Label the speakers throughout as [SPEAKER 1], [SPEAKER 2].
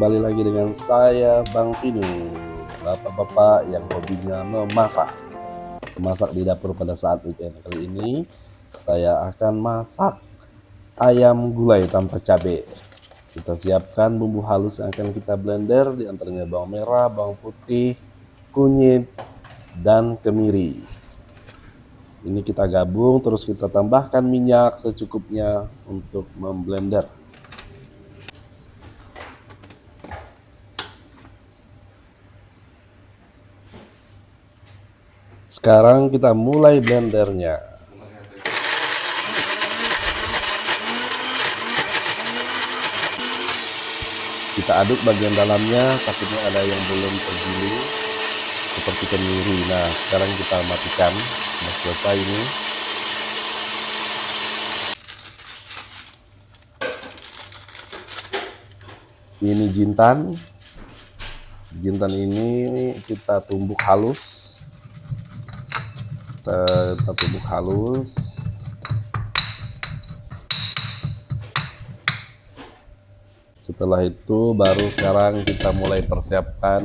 [SPEAKER 1] kembali lagi dengan saya Bang Vinu. Bapak-bapak yang hobinya memasak di dapur pada saat weekend kali ini, saya akan masak ayam gulai tanpa cabai. Kita siapkan bumbu halus yang akan kita blender, di antaranya bawang merah, bawang putih, kunyit, dan kemiri. Ini kita gabung, terus kita tambahkan minyak secukupnya untuk memblender. Sekarang kita mulai blendernya. Kita aduk bagian dalamnya, takutnya ada yang belum tergiling seperti kemiri. Nah, sekarang kita matikan. Sudah selesai ini. Ini jintan. Jintan ini kita tumbuk halus. Kita tumbuk halus. Setelah itu baru sekarang kita mulai persiapkan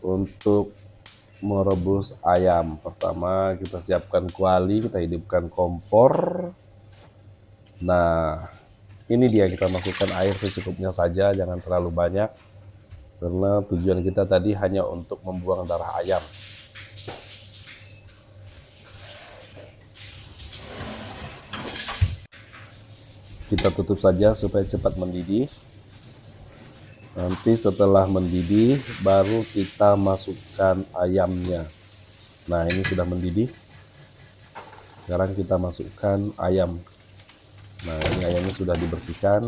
[SPEAKER 1] untuk merebus ayam. Pertama kita siapkan kuali, kita hidupkan kompor. Nah, ini dia, kita masukkan air secukupnya saja, jangan terlalu banyak, karena tujuan kita tadi hanya untuk membuang darah ayam. Kita tutup saja supaya cepat mendidih. Nanti setelah mendidih baru kita masukkan ayamnya. Nah, ini sudah mendidih. Sekarang kita masukkan ayam. Nah, ini ayamnya sudah dibersihkan.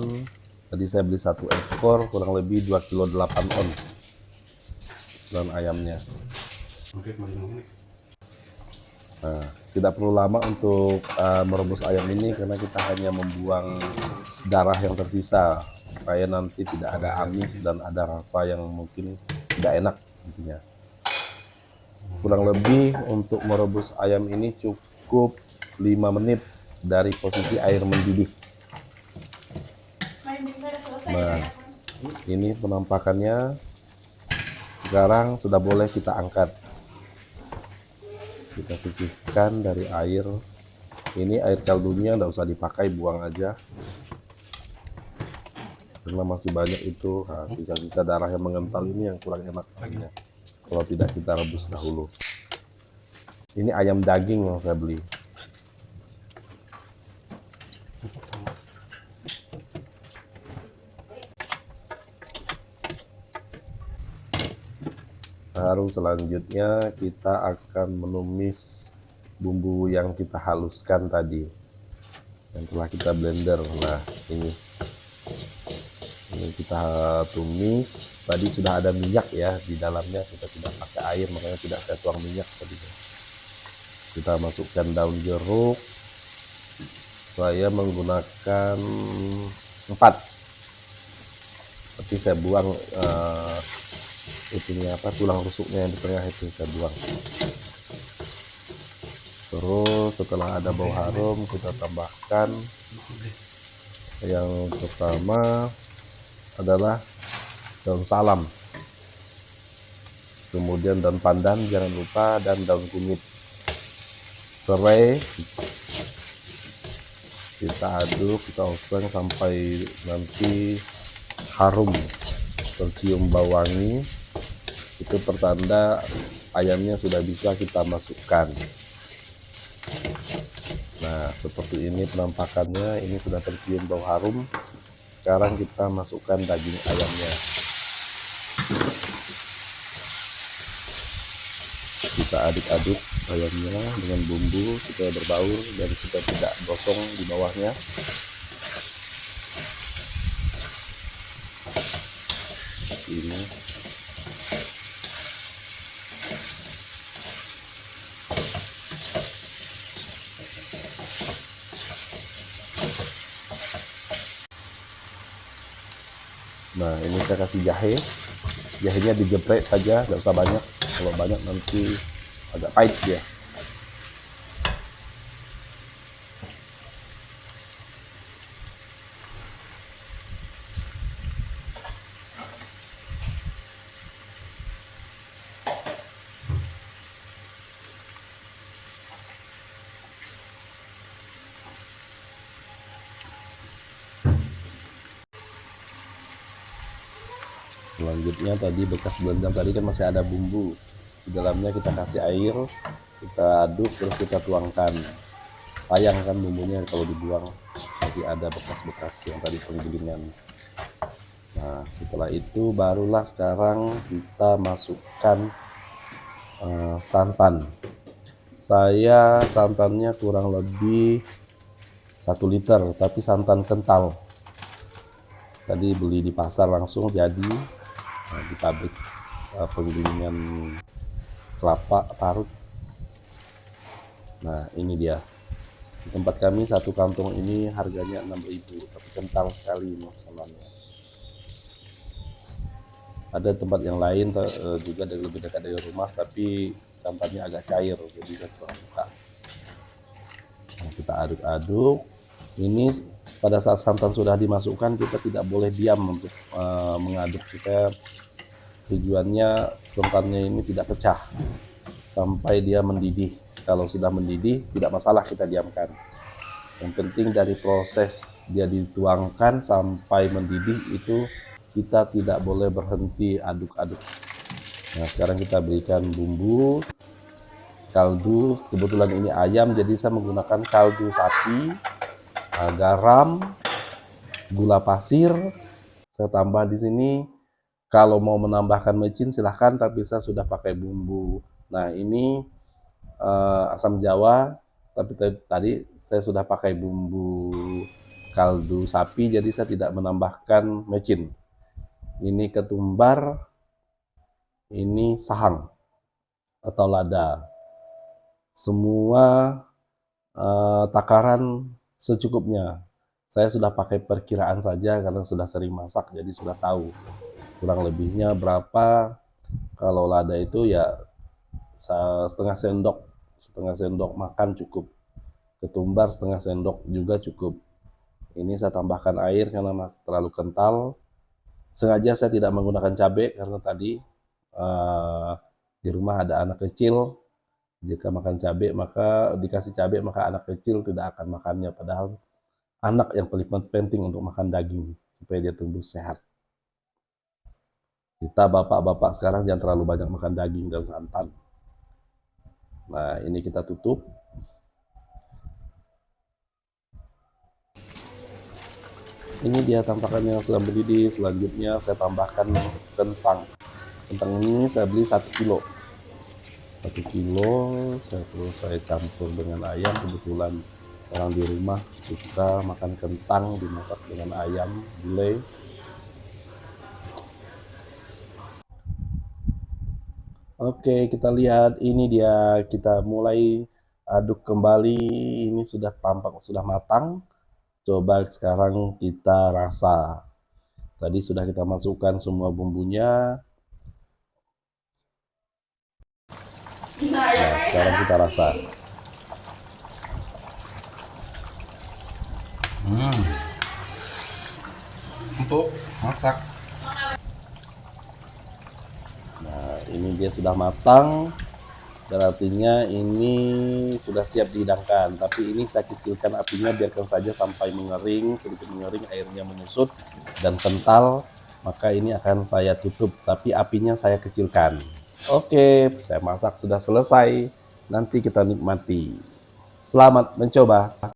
[SPEAKER 1] Tadi saya beli 1 ekor, kurang lebih 2,8 kg dan ayamnya. Nah, tidak perlu lama untuk merebus ayam ini, karena kita hanya membuang darah yang tersisa supaya nanti tidak ada amis dan ada rasa yang mungkin tidak enak intinya. Kurang lebih untuk merebus ayam ini cukup 5 menit dari posisi air mendidih. Nah, ini penampakannya. Sekarang sudah boleh kita angkat. Kita sisihkan dari air. Ini air kaldunya tidak usah dipakai, buang aja, karena masih banyak itu sisa-sisa darah yang mengental ini yang kurang enak rasanya kalau tidak kita rebus dahulu. Ini ayam daging yang saya beli. Baru selanjutnya kita akan menumis bumbu yang kita haluskan tadi, yang telah kita blender. Nah, ini kita tumis. Tadi sudah ada minyak ya di dalamnya, kita tidak pakai air, makanya tidak saya tuang minyak tadi. Kita masukkan daun jeruk. Saya menggunakan 4, tapi saya buang itunya tulang rusuknya yang di tengah itu saya buang. Terus setelah ada bau harum, kita tambahkan yang pertama adalah daun salam, kemudian daun pandan jangan lupa, dan daun kunyit. Serai kita aduk, kita oseng sampai nanti harum, tercium bau wangi. Itu pertanda ayamnya sudah bisa kita masukkan. Nah, seperti ini penampakannya. Ini sudah tercium bau harum. Sekarang kita masukkan daging ayamnya. Kita aduk-aduk ayamnya dengan bumbu supaya berbaur dan supaya tidak gosong di bawahnya. Ini nah, ini saya kasih jahe. Jahenya digeprek saja, nggak usah banyak. Kalau banyak nanti agak pahit dia. Selanjutnya tadi bekas blender tadi kan masih ada bumbu di dalamnya, kita kasih air, kita aduk, terus kita tuangkan. Sayang kan bumbunya kalau dibuang, masih ada bekas-bekas yang tadi penggilingan. Nah setelah itu barulah sekarang kita masukkan santan. Saya santannya kurang lebih 1 liter, tapi santan kental. Tadi beli di pasar langsung jadi, di pabrik penggilingan kelapa parut. Nah ini dia, di tempat kami 1 kantong ini harganya 6.000, tapi kental sekali masalahnya. Ada tempat yang lain juga lebih dekat dari rumah, tapi santannya agak cair, jadi saya kurang suka. Nah, kita aduk-aduk. Ini pada saat santan sudah dimasukkan, kita tidak boleh diam untuk mengaduk, supaya tujuannya santannya ini tidak pecah sampai dia mendidih. Kalau sudah mendidih tidak masalah kita diamkan. Yang penting dari proses dia dituangkan sampai mendidih itu kita tidak boleh berhenti aduk-aduk. Nah sekarang kita berikan bumbu kaldu, kebetulan ini ayam jadi saya menggunakan kaldu sapi, garam, gula pasir, saya tambah di sini. Kalau mau menambahkan mecin silahkan, tapi saya sudah pakai bumbu. Nah ini asam jawa, tapi tadi saya sudah pakai bumbu kaldu sapi, jadi saya tidak menambahkan mecin. Ini ketumbar, ini sahang atau lada. Semua takaran secukupnya. Saya sudah pakai perkiraan saja karena sudah sering masak, jadi sudah tahu kurang lebihnya berapa. Kalau lada itu ya setengah sendok makan cukup. Ketumbar setengah sendok juga cukup. Ini saya tambahkan air karena masih terlalu kental. Sengaja saya tidak menggunakan cabai karena tadi di rumah ada anak kecil. Jika makan cabai maka dikasih cabai, maka anak kecil tidak akan makannya, padahal anak yang paling penting untuk makan daging supaya dia tumbuh sehat. Kita bapak-bapak sekarang jangan terlalu banyak makan daging dan santan. Nah ini kita tutup. Ini dia tampakannya sudah mendidih. Selanjutnya saya tambahkan kentang. Kentang ini saya beli 1 kilo. 1 kilo saya campur dengan ayam. Kebetulan orang di rumah suka makan kentang dimasak dengan ayam gulai. Oke, kita lihat ini dia, kita mulai aduk kembali. Ini sudah tampak sudah matang. Coba sekarang kita rasa. Tadi sudah kita masukkan semua bumbunya. Nah sekarang kita rasa.
[SPEAKER 2] Untuk masak.
[SPEAKER 1] Nah ini dia sudah matang, berartinya ini sudah siap dihidangkan. Tapi ini saya kecilkan apinya, biarkan saja sampai mengering, sedikit mengering, airnya menyusut dan kental. Maka ini akan saya tutup, tapi apinya saya kecilkan. Oke, saya masak sudah selesai. Nanti kita nikmati. Selamat mencoba.